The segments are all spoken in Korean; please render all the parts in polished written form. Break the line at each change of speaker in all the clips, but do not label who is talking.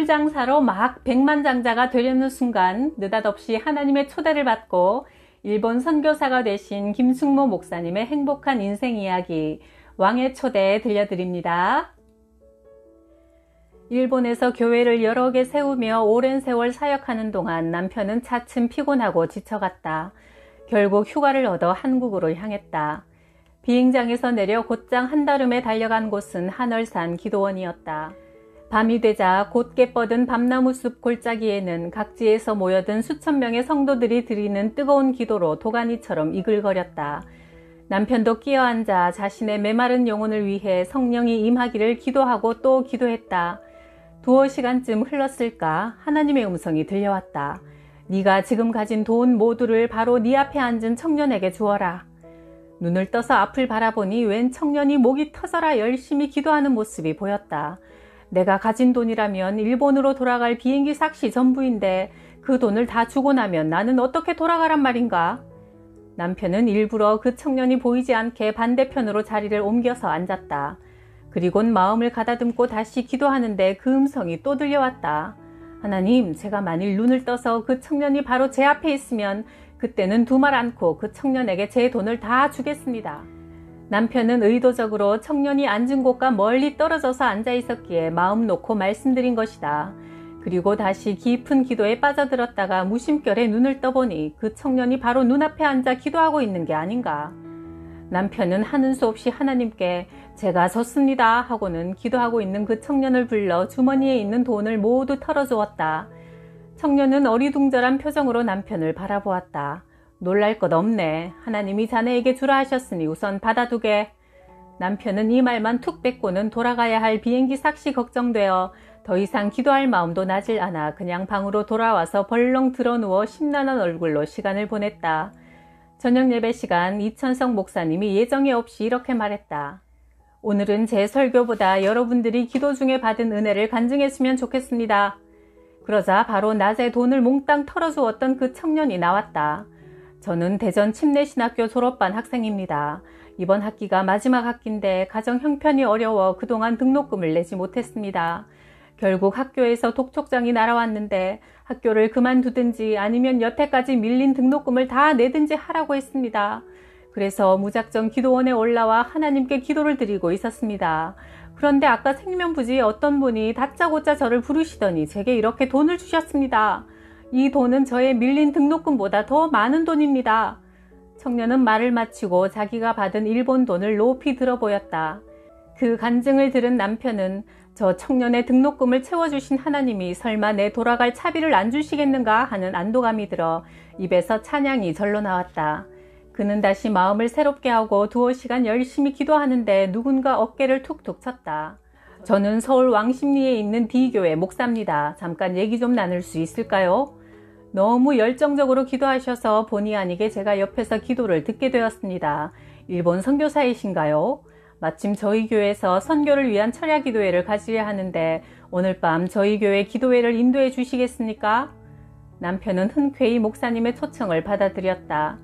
꿀장사로 막 백만장자가 되려는 순간 느닷없이 하나님의 초대를 받고 일본 선교사가 되신 김숙모 목사님의 행복한 인생 이야기 왕의 초대 들려드립니다. 일본에서 교회를 여러 개 세우며 오랜 세월 사역하는 동안 남편은 차츰 피곤하고 지쳐갔다. 결국 휴가를 얻어 한국으로 향했다. 비행장에서 내려 곧장 한달음에 달려간 곳은 한월산 기도원이었다. 밤이 되자 곧게 뻗은 밤나무숲 골짜기에는 각지에서 모여든 수천 명의 성도들이 드리는 뜨거운 기도로 도가니처럼 이글거렸다. 남편도 끼어앉아 자신의 메마른 영혼을 위해 성령이 임하기를 기도하고 또 기도했다. 두어 시간쯤 흘렀을까 하나님의 음성이 들려왔다. 네가 지금 가진 돈 모두를 바로 네 앞에 앉은 청년에게 주어라. 눈을 떠서 앞을 바라보니 웬 청년이 목이 터져라 열심히 기도하는 모습이 보였다. 내가 가진 돈이라면 일본으로 돌아갈 비행기 삭시 전부인데 그 돈을 다 주고 나면 나는 어떻게 돌아가란 말인가? 남편은 일부러 그 청년이 보이지 않게 반대편으로 자리를 옮겨서 앉았다. 그리곤 마음을 가다듬고 다시 기도하는데 그 음성이 또 들려왔다. 하나님, 제가 만일 눈을 떠서 그 청년이 바로 제 앞에 있으면 그때는 두말 않고 그 청년에게 제 돈을 다 주겠습니다. 남편은 의도적으로 청년이 앉은 곳과 멀리 떨어져서 앉아 있었기에 마음 놓고 말씀드린 것이다. 그리고 다시 깊은 기도에 빠져들었다가 무심결에 눈을 떠보니 그 청년이 바로 눈앞에 앉아 기도하고 있는 게 아닌가. 남편은 하는 수 없이 하나님께 제가 졌습니다 하고는 기도하고 있는 그 청년을 불러 주머니에 있는 돈을 모두 털어주었다. 청년은 어리둥절한 표정으로 남편을 바라보았다. 놀랄 것 없네. 하나님이 자네에게 주라 하셨으니 우선 받아두게. 남편은 이 말만 툭 뱉고는 돌아가야 할 비행기 삭시 걱정되어 더 이상 기도할 마음도 나질 않아 그냥 방으로 돌아와서 벌렁 드러누워 심란한 얼굴로 시간을 보냈다. 저녁 예배 시간 이천성 목사님이 예정에 없이 이렇게 말했다. 오늘은 제 설교보다 여러분들이 기도 중에 받은 은혜를 간증했으면 좋겠습니다. 그러자 바로 낮에 돈을 몽땅 털어주었던 그 청년이 나왔다. 저는 대전 침례신학교 졸업반 학생입니다. 이번 학기가 마지막 학기인데 가정 형편이 어려워 그동안 등록금을 내지 못했습니다. 결국 학교에서 독촉장이 날아왔는데 학교를 그만두든지 아니면 여태까지 밀린 등록금을 다 내든지 하라고 했습니다. 그래서 무작정 기도원에 올라와 하나님께 기도를 드리고 있었습니다. 그런데 아까 생면부지에 어떤 분이 다짜고짜 저를 부르시더니 제게 이렇게 돈을 주셨습니다. 이 돈은 저의 밀린 등록금보다 더 많은 돈입니다. 청년은 말을 마치고 자기가 받은 일본 돈을 높이 들어 보였다. 그 간증을 들은 남편은 저 청년의 등록금을 채워주신 하나님이 설마 내 돌아갈 차비를 안 주시겠는가 하는 안도감이 들어 입에서 찬양이 절로 나왔다. 그는 다시 마음을 새롭게 하고 두어 시간 열심히 기도하는데 누군가 어깨를 툭툭 쳤다. 저는 서울 왕십리에 있는 D교회 목사입니다. 잠깐 얘기 좀 나눌 수 있을까요? 너무 열정적으로 기도하셔서 본의 아니게 제가 옆에서 기도를 듣게 되었습니다. 일본 선교사이신가요? 마침 저희 교회에서 선교를 위한 철야 기도회를 가지려 하는데 오늘 밤 저희 교회 기도회를 인도해 주시겠습니까? 남편은 흔쾌히 목사님의 초청을 받아들였다.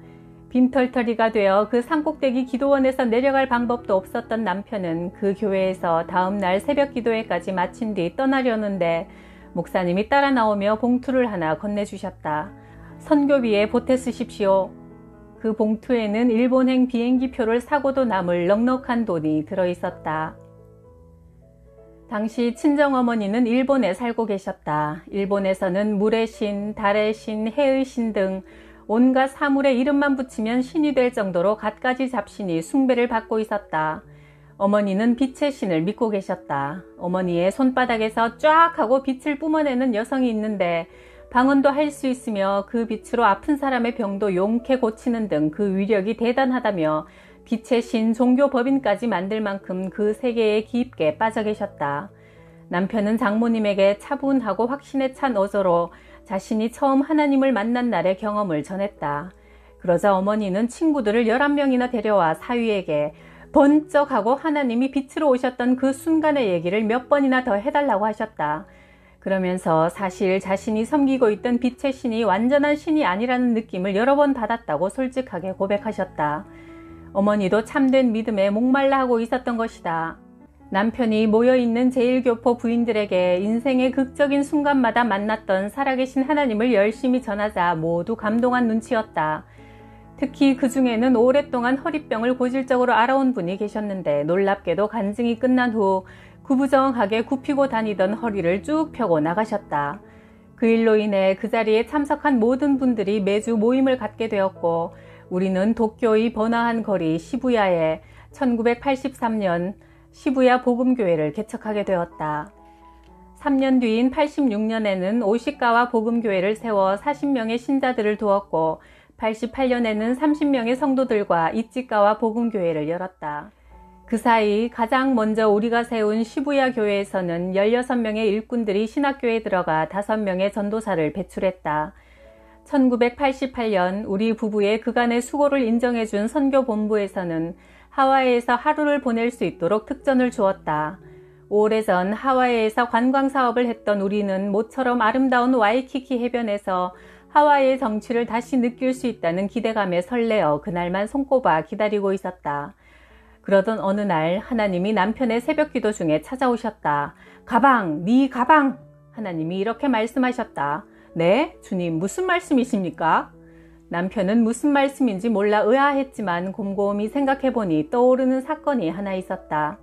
빈털터리가 되어 그 산꼭대기 기도원에서 내려갈 방법도 없었던 남편은 그 교회에서 다음 날 새벽 기도회까지 마친 뒤 떠나려는데 목사님이 따라 나오며 봉투를 하나 건네주셨다. 선교비에 보태 쓰십시오. 그 봉투에는 일본행 비행기표를 사고도 남을 넉넉한 돈이 들어있었다. 당시 친정어머니는 일본에 살고 계셨다. 일본에서는 물의 신, 달의 신, 해의 신 등 온갖 사물의 이름만 붙이면 신이 될 정도로 갖가지 잡신이 숭배를 받고 있었다. 어머니는 빛의 신을 믿고 계셨다. 어머니의 손바닥에서 쫙 하고 빛을 뿜어내는 여성이 있는데 방언도 할 수 있으며 그 빛으로 아픈 사람의 병도 용케 고치는 등 그 위력이 대단하다며 빛의 신 종교법인까지 만들 만큼 그 세계에 깊게 빠져 계셨다. 남편은 장모님에게 차분하고 확신에 찬 어조로 자신이 처음 하나님을 만난 날의 경험을 전했다. 그러자 어머니는 친구들을 11명이나 데려와 사위에게 번쩍하고 하나님이 빛으로 오셨던 그 순간의 얘기를 몇 번이나 더 해달라고 하셨다. 그러면서 사실 자신이 섬기고 있던 빛의 신이 완전한 신이 아니라는 느낌을 여러 번 받았다고 솔직하게 고백하셨다. 어머니도 참된 믿음에 목말라 하고 있었던 것이다. 남편이 모여있는 제1교포 부인들에게 인생의 극적인 순간마다 만났던 살아계신 하나님을 열심히 전하자 모두 감동한 눈치였다. 특히 그 중에는 오랫동안 허리병을 고질적으로 앓아온 분이 계셨는데 놀랍게도 간증이 끝난 후 구부정하게 굽히고 다니던 허리를 쭉 펴고 나가셨다. 그 일로 인해 그 자리에 참석한 모든 분들이 매주 모임을 갖게 되었고 우리는 도쿄의 번화한 거리 시부야에 1983년 시부야 복음교회를 개척하게 되었다. 3년 뒤인 86년에는 오시카와 복음교회를 세워 40명의 신자들을 두었고 88년에는 30명의 성도들과 이치카와 복음교회를 열었다. 그 사이 가장 먼저 우리가 세운 시부야 교회에서는 16명의 일꾼들이 신학교에 들어가 5명의 전도사를 배출했다. 1988년 우리 부부의 그간의 수고를 인정해준 선교본부에서는 하와이에서 하루를 보낼 수 있도록 특전을 주었다. 오래전 하와이에서 관광사업을 했던 우리는 모처럼 아름다운 와이키키 해변에서 하와이의 정취를 다시 느낄 수 있다는 기대감에 설레어 그날만 손꼽아 기다리고 있었다. 그러던 어느 날 하나님이 남편의 새벽기도 중에 찾아오셨다. 가방, 네 가방! 하나님이 이렇게 말씀하셨다. 네? 주님 무슨 말씀이십니까? 남편은 무슨 말씀인지 몰라 의아했지만 곰곰이 생각해보니 떠오르는 사건이 하나 있었다.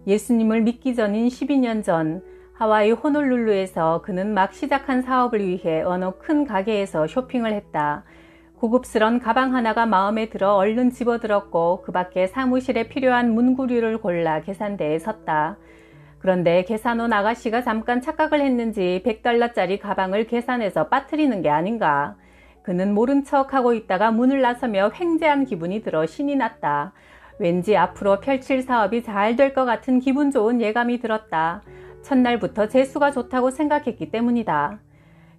예수님을 믿기 전인 12년 전 하와이 호놀룰루에서 그는 막 시작한 사업을 위해 어느 큰 가게에서 쇼핑을 했다. 고급스런 가방 하나가 마음에 들어 얼른 집어들었고 그 밖에 사무실에 필요한 문구류를 골라 계산대에 섰다. 그런데 계산원 아가씨가 잠깐 착각을 했는지 $100짜리 가방을 계산해서 빠뜨리는 게 아닌가. 그는 모른 척하고 있다가 문을 나서며 횡재한 기분이 들어 신이 났다. 왠지 앞으로 펼칠 사업이 잘 될 것 같은 기분 좋은 예감이 들었다. 첫날부터 재수가 좋다고 생각했기 때문이다.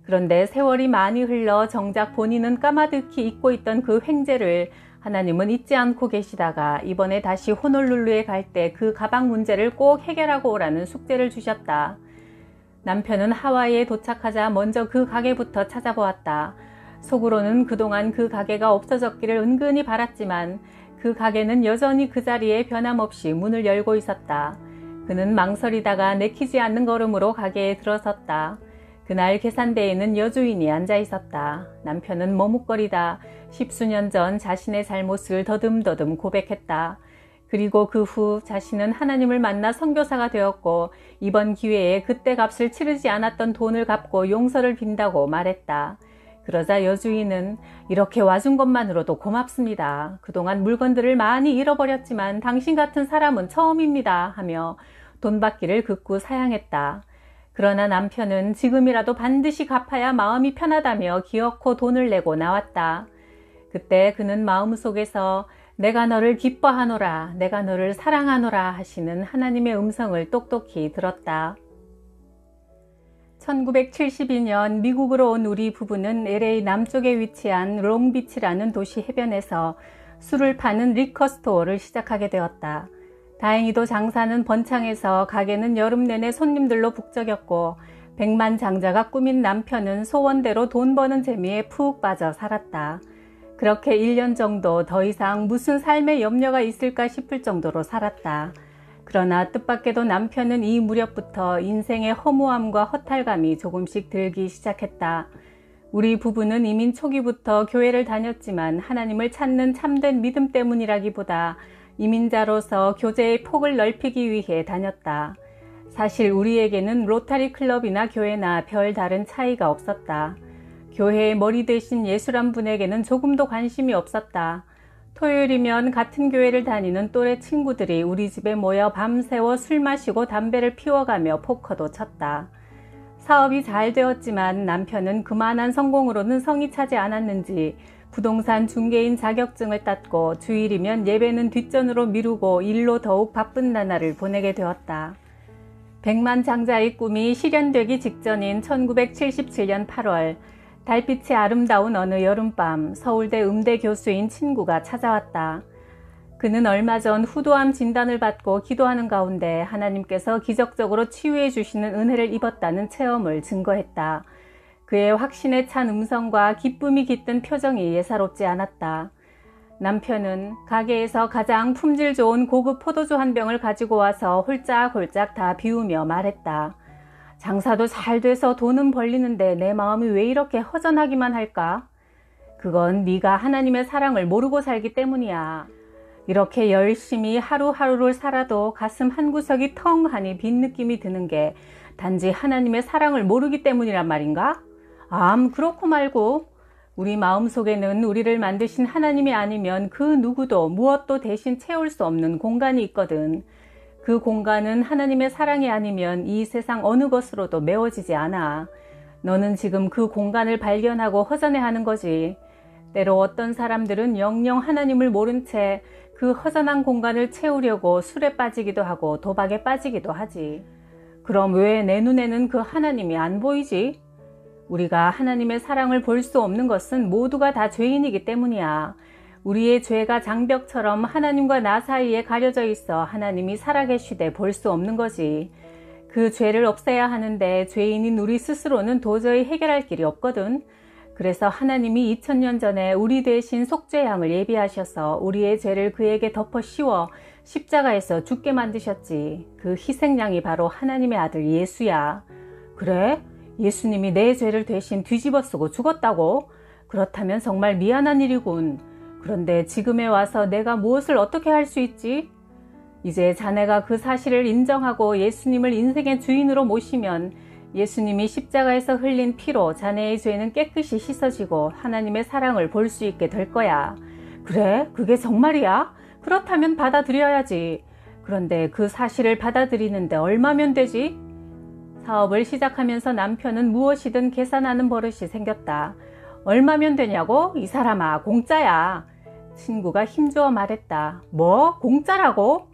그런데 세월이 많이 흘러 정작 본인은 까마득히 잊고 있던 그 횡재를 하나님은 잊지 않고 계시다가 이번에 다시 호놀룰루에 갈 때 그 가방 문제를 꼭 해결하고 오라는 숙제를 주셨다. 남편은 하와이에 도착하자 먼저 그 가게부터 찾아보았다. 속으로는 그동안 그 가게가 없어졌기를 은근히 바랐지만 그 가게는 여전히 그 자리에 변함없이 문을 열고 있었다. 그는 망설이다가 내키지 않는 걸음으로 가게에 들어섰다. 그날 계산대에는 여주인이 앉아 있었다. 남편은 머뭇거리다 10수년 전 자신의 잘못을 더듬더듬 고백했다. 그리고 그 후 자신은 하나님을 만나 선교사가 되었고 이번 기회에 그때 값을 치르지 않았던 돈을 갚고 용서를 빈다고 말했다. 그러자 여주인은 이렇게 와준 것만으로도 고맙습니다. 그동안 물건들을 많이 잃어버렸지만 당신 같은 사람은 처음입니다 하며 돈 받기를 극구 사양했다. 그러나 남편은 지금이라도 반드시 갚아야 마음이 편하다며 기어코 돈을 내고 나왔다. 그때 그는 마음속에서 내가 너를 기뻐하노라, 내가 너를 사랑하노라 하시는 하나님의 음성을 똑똑히 들었다. 1972년 미국으로 온 우리 부부는 LA 남쪽에 위치한 롱비치라는 도시 해변에서 술을 파는 리커스토어를 시작하게 되었다. 다행히도 장사는 번창해서 가게는 여름 내내 손님들로 북적였고 백만장자가 꾸민 남편은 소원대로 돈 버는 재미에 푹 빠져 살았다. 그렇게 1년 정도 더 이상 무슨 삶의 염려가 있을까 싶을 정도로 살았다. 그러나 뜻밖에도 남편은 이 무렵부터 인생의 허무함과 허탈감이 조금씩 들기 시작했다. 우리 부부는 이민 초기부터 교회를 다녔지만 하나님을 찾는 참된 믿음 때문이라기보다 이민자로서 교제의 폭을 넓히기 위해 다녔다. 사실 우리에게는 로타리 클럽이나 교회나 별 다른 차이가 없었다. 교회의 머리 대신 예수란 분에게는 조금도 관심이 없었다. 토요일이면 같은 교회를 다니는 또래 친구들이 우리 집에 모여 밤새워 술 마시고 담배를 피워가며 포커도 쳤다. 사업이 잘 되었지만 남편은 그만한 성공으로는 성이 차지 않았는지 부동산 중개인 자격증을 땄고 주일이면 예배는 뒷전으로 미루고 일로 더욱 바쁜 나날을 보내게 되었다. 백만장자의 꿈이 실현되기 직전인 1977년 8월 달빛이 아름다운 어느 여름밤 서울대 음대 교수인 친구가 찾아왔다. 그는 얼마 전 후두암 진단을 받고 기도하는 가운데 하나님께서 기적적으로 치유해 주시는 은혜를 입었다는 체험을 증거했다. 그의 확신에 찬 음성과 기쁨이 깃든 표정이 예사롭지 않았다. 남편은 가게에서 가장 품질 좋은 고급 포도주 한 병을 가지고 와서 홀짝홀짝 다 비우며 말했다. 장사도 잘 돼서 돈은 벌리는데 내 마음이 왜 이렇게 허전하기만 할까? 그건 네가 하나님의 사랑을 모르고 살기 때문이야. 이렇게 열심히 하루하루를 살아도 가슴 한구석이 텅하니 빈 느낌이 드는 게 단지 하나님의 사랑을 모르기 때문이란 말인가? 그렇고 말고 우리 마음속에는 우리를 만드신 하나님이 아니면 그 누구도 무엇도 대신 채울 수 없는 공간이 있거든. 그 공간은 하나님의 사랑이 아니면 이 세상 어느 것으로도 메워지지 않아. 너는 지금 그 공간을 발견하고 허전해하는 거지. 때로 어떤 사람들은 영영 하나님을 모른 채 그 허전한 공간을 채우려고 술에 빠지기도 하고 도박에 빠지기도 하지. 그럼 왜 내 눈에는 그 하나님이 안 보이지? 우리가 하나님의 사랑을 볼 수 없는 것은 모두가 다 죄인이기 때문이야. 우리의 죄가 장벽처럼 하나님과 나 사이에 가려져 있어 하나님이 살아계시되 볼 수 없는 거지. 그 죄를 없애야 하는데 죄인인 우리 스스로는 도저히 해결할 길이 없거든. 그래서 하나님이 2000년 전에 우리 대신 속죄양을 예비하셔서 우리의 죄를 그에게 덮어 씌워 십자가에서 죽게 만드셨지. 그 희생양이 바로 하나님의 아들 예수야. 그래? 예수님이 내 죄를 대신 뒤집어 쓰고 죽었다고? 그렇다면 정말 미안한 일이군. 그런데 지금에 와서 내가 무엇을 어떻게 할 수 있지? 이제 자네가 그 사실을 인정하고 예수님을 인생의 주인으로 모시면 예수님이 십자가에서 흘린 피로 자네의 죄는 깨끗이 씻어지고 하나님의 사랑을 볼 수 있게 될 거야. 그래? 그게 정말이야? 그렇다면 받아들여야지. 그런데 그 사실을 받아들이는데 얼마면 되지? 사업을 시작하면서 남편은 무엇이든 계산하는 버릇이 생겼다. 얼마면 되냐고? 이 사람아, 공짜야. 친구가 힘주어 말했다. 뭐? 공짜라고?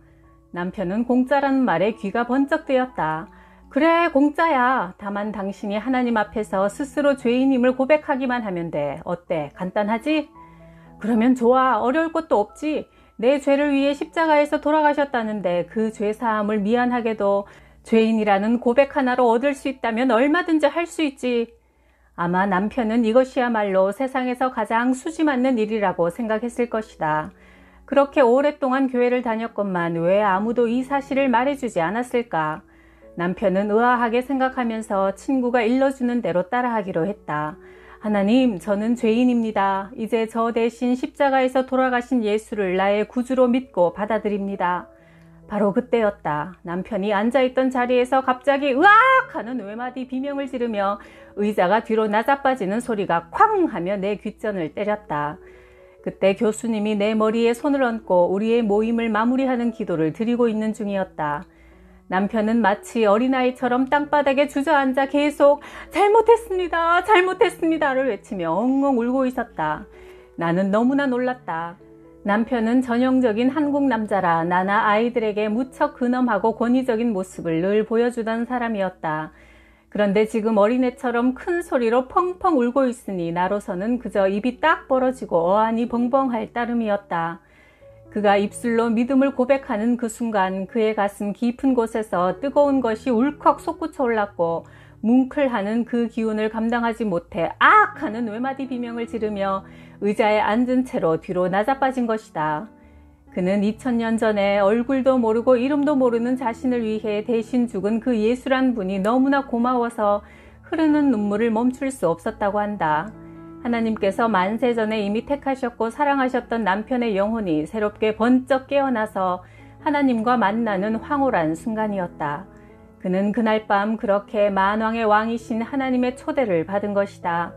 남편은 공짜라는 말에 귀가 번쩍 뜨였다. 그래, 공짜야. 다만 당신이 하나님 앞에서 스스로 죄인임을 고백하기만 하면 돼. 어때? 간단하지? 그러면 좋아. 어려울 것도 없지. 내 죄를 위해 십자가에서 돌아가셨다는데 그 죄사함을 미안하게도 죄인이라는 고백 하나로 얻을 수 있다면 얼마든지 할 수 있지. 아마 남편은 이것이야말로 세상에서 가장 수지 맞는 일이라고 생각했을 것이다. 그렇게 오랫동안 교회를 다녔건만 왜 아무도 이 사실을 말해주지 않았을까? 남편은 의아하게 생각하면서 친구가 일러주는 대로 따라하기로 했다. 하나님, 저는 죄인입니다. 이제 저 대신 십자가에서 돌아가신 예수를 나의 구주로 믿고 받아들입니다. 바로 그때였다. 남편이 앉아있던 자리에서 갑자기 으악 하는 외마디 비명을 지르며 의자가 뒤로 나자빠지는 소리가 쾅 하며 내 귓전을 때렸다. 그때 교수님이 내 머리에 손을 얹고 우리의 모임을 마무리하는 기도를 드리고 있는 중이었다. 남편은 마치 어린아이처럼 땅바닥에 주저앉아 계속 잘못했습니다, 잘못했습니다를 외치며 엉엉 울고 있었다. 나는 너무나 놀랐다. 남편은 전형적인 한국 남자라 나나 아이들에게 무척 근엄하고 권위적인 모습을 늘 보여주던 사람이었다. 그런데 지금 어린애처럼 큰 소리로 펑펑 울고 있으니 나로서는 그저 입이 딱 벌어지고 어안이 벙벙할 따름이었다. 그가 입술로 믿음을 고백하는 그 순간 그의 가슴 깊은 곳에서 뜨거운 것이 울컥 솟구쳐 올랐고 뭉클하는 그 기운을 감당하지 못해 악! 하는 외마디 비명을 지르며 의자에 앉은 채로 뒤로 나자빠진 것이다. 그는 2000년 전에 얼굴도 모르고 이름도 모르는 자신을 위해 대신 죽은 그 예수란 분이 너무나 고마워서 흐르는 눈물을 멈출 수 없었다고 한다. 하나님께서 만세 전에 이미 택하셨고 사랑하셨던 남편의 영혼이 새롭게 번쩍 깨어나서 하나님과 만나는 황홀한 순간이었다. 그는 그날 밤 그렇게 만왕의 왕이신 하나님의 초대를 받은 것이다.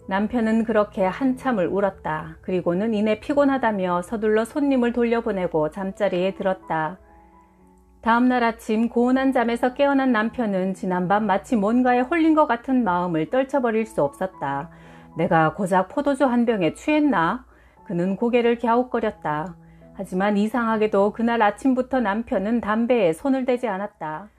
남편은 그렇게 한참을 울었다. 그리고는 이내 피곤하다며 서둘러 손님을 돌려보내고 잠자리에 들었다. 다음날 아침 고운한 잠에서 깨어난 남편은 지난밤 마치 뭔가에 홀린 것 같은 마음을 떨쳐버릴 수 없었다. 내가 고작 포도주 한 병에 취했나? 그는 고개를 갸웃거렸다. 하지만 이상하게도 그날 아침부터 남편은 담배에 손을 대지 않았다.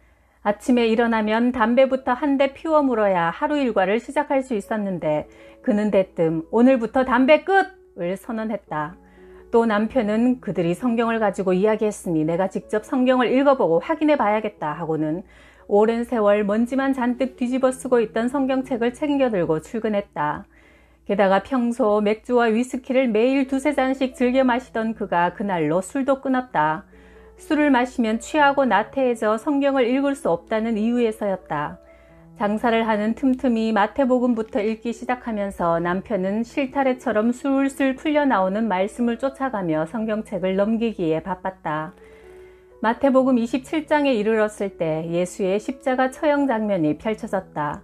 아침에 일어나면 담배부터 한 대 피워 물어야 하루 일과를 시작할 수 있었는데 그는 대뜸 오늘부터 담배 끝을 선언했다. 또 남편은 그들이 성경을 가지고 이야기했으니 내가 직접 성경을 읽어보고 확인해 봐야겠다 하고는 오랜 세월 먼지만 잔뜩 뒤집어 쓰고 있던 성경책을 챙겨 들고 출근했다. 게다가 평소 맥주와 위스키를 매일 두세 잔씩 즐겨 마시던 그가 그날로 술도 끊었다. 술을 마시면 취하고 나태해져 성경을 읽을 수 없다는 이유에서였다. 장사를 하는 틈틈이 마태복음부터 읽기 시작하면서 남편은 실타래처럼 술술 풀려나오는 말씀을 쫓아가며 성경책을 넘기기에 바빴다. 마태복음 27장에 이르렀을 때 예수의 십자가 처형 장면이 펼쳐졌다.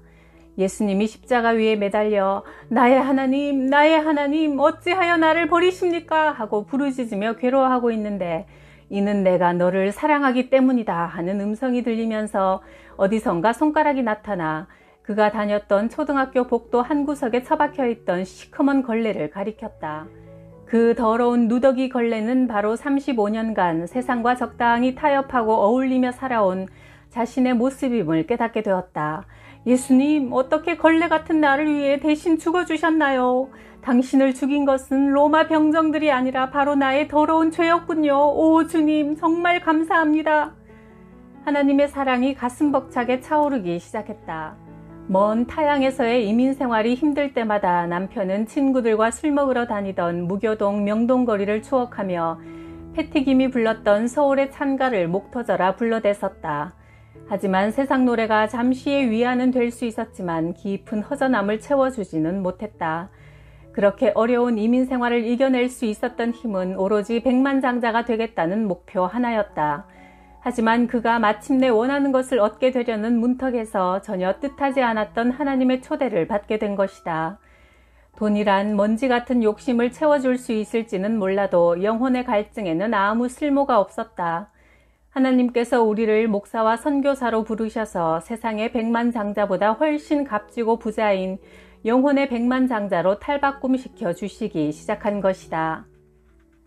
예수님이 십자가 위에 매달려 나의 하나님 어찌하여 나를 버리십니까? 하고 부르짖으며 괴로워하고 있는데 이는 내가 너를 사랑하기 때문이다 하는 음성이 들리면서 어디선가 손가락이 나타나 그가 다녔던 초등학교 복도 한 구석에 처박혀 있던 시커먼 걸레를 가리켰다. 그 더러운 누더기 걸레는 바로 35년간 세상과 적당히 타협하고 어울리며 살아온 자신의 모습임을 깨닫게 되었다. 예수님, 어떻게 걸레 같은 나를 위해 대신 죽어주셨나요? 당신을 죽인 것은 로마 병정들이 아니라 바로 나의 더러운 죄였군요. 오 주님, 정말 감사합니다. 하나님의 사랑이 가슴 벅차게 차오르기 시작했다. 먼 타양에서의 이민 생활이 힘들 때마다 남편은 친구들과 술 먹으러 다니던 무교동 명동거리를 추억하며 패티김이 불렀던 서울의 찬가를 목 터져라 불러댔었다. 하지만 세상 노래가 잠시의 위안은 될 수 있었지만 깊은 허전함을 채워주지는 못했다. 그렇게 어려운 이민 생활을 이겨낼 수 있었던 힘은 오로지 백만장자가 되겠다는 목표 하나였다. 하지만 그가 마침내 원하는 것을 얻게 되려는 문턱에서 전혀 뜻하지 않았던 하나님의 초대를 받게 된 것이다. 돈이란 먼지 같은 욕심을 채워줄 수 있을지는 몰라도 영혼의 갈증에는 아무 쓸모가 없었다. 하나님께서 우리를 목사와 선교사로 부르셔서 세상의 백만장자보다 훨씬 값지고 부자인 영혼의 백만장자로 탈바꿈시켜 주시기 시작한 것이다.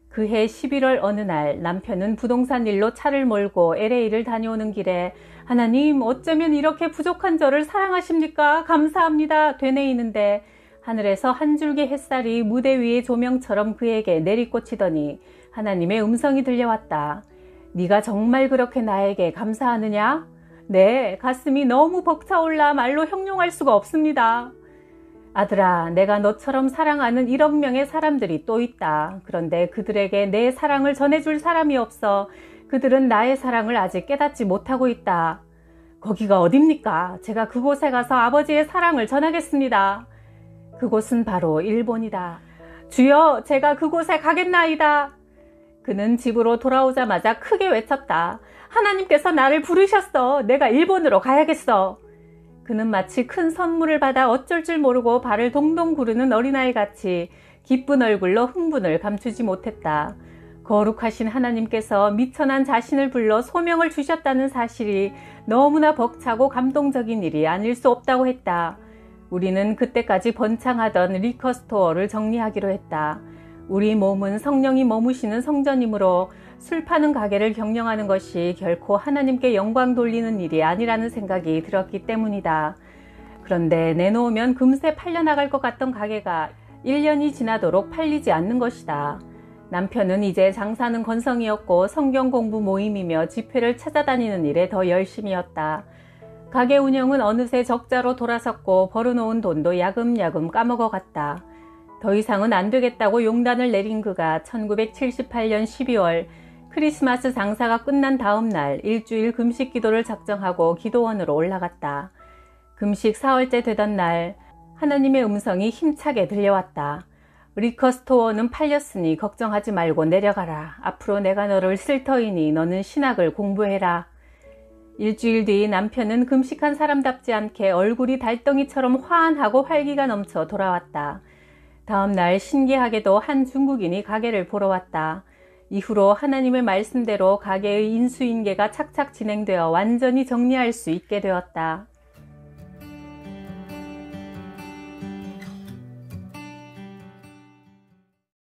그해 11월 어느 날 남편은 부동산 일로 차를 몰고 LA를 다녀오는 길에 하나님 어쩌면 이렇게 부족한 저를 사랑하십니까? 감사합니다. 되뇌이는데 하늘에서 한 줄기 햇살이 무대 위의 조명처럼 그에게 내리꽂히더니 하나님의 음성이 들려왔다. 네가 정말 그렇게 나에게 감사하느냐? 네, 가슴이 너무 벅차올라 말로 형용할 수가 없습니다. 아들아, 내가 너처럼 사랑하는 1억 명의 사람들이 또 있다. 그런데 그들에게 내 사랑을 전해줄 사람이 없어 그들은 나의 사랑을 아직 깨닫지 못하고 있다. 거기가 어딥니까? 제가 그곳에 가서 아버지의 사랑을 전하겠습니다. 그곳은 바로 일본이다. 주여, 제가 그곳에 가겠나이다. 그는 집으로 돌아오자마자 크게 외쳤다. 하나님께서 나를 부르셨어. 내가 일본으로 가야겠어. 그는 마치 큰 선물을 받아 어쩔 줄 모르고 발을 동동 구르는 어린아이같이 기쁜 얼굴로 흥분을 감추지 못했다. 거룩하신 하나님께서 미천한 자신을 불러 소명을 주셨다는 사실이 너무나 벅차고 감동적인 일이 아닐 수 없다고 했다. 우리는 그때까지 번창하던 리커스토어를 정리하기로 했다. 우리 몸은 성령이 머무시는 성전이므로 술 파는 가게를 경영하는 것이 결코 하나님께 영광 돌리는 일이 아니라는 생각이 들었기 때문이다. 그런데 내놓으면 금세 팔려나갈 것 같던 가게가 1년이 지나도록 팔리지 않는 것이다. 남편은 이제 장사는 건성이었고 성경 공부 모임이며 집회를 찾아다니는 일에 더 열심이었다. 가게 운영은 어느새 적자로 돌아섰고 벌어놓은 돈도 야금야금 까먹어갔다. 더 이상은 안 되겠다고 용단을 내린 그가 1978년 12월 크리스마스 장사가 끝난 다음 날 일주일 금식 기도를 작정하고 기도원으로 올라갔다. 금식 4월째 되던 날 하나님의 음성이 힘차게 들려왔다. 리커스토어는 팔렸으니 걱정하지 말고 내려가라. 앞으로 내가 너를 쓸 터이니 너는 신학을 공부해라. 일주일 뒤 남편은 금식한 사람답지 않게 얼굴이 달덩이처럼 환하고 활기가 넘쳐 돌아왔다. 다음 날 신기하게도 한 중국인이 가게를 보러 왔다. 이후로 하나님의 말씀대로 가게의 인수인계가 착착 진행되어 완전히 정리할 수 있게 되었다.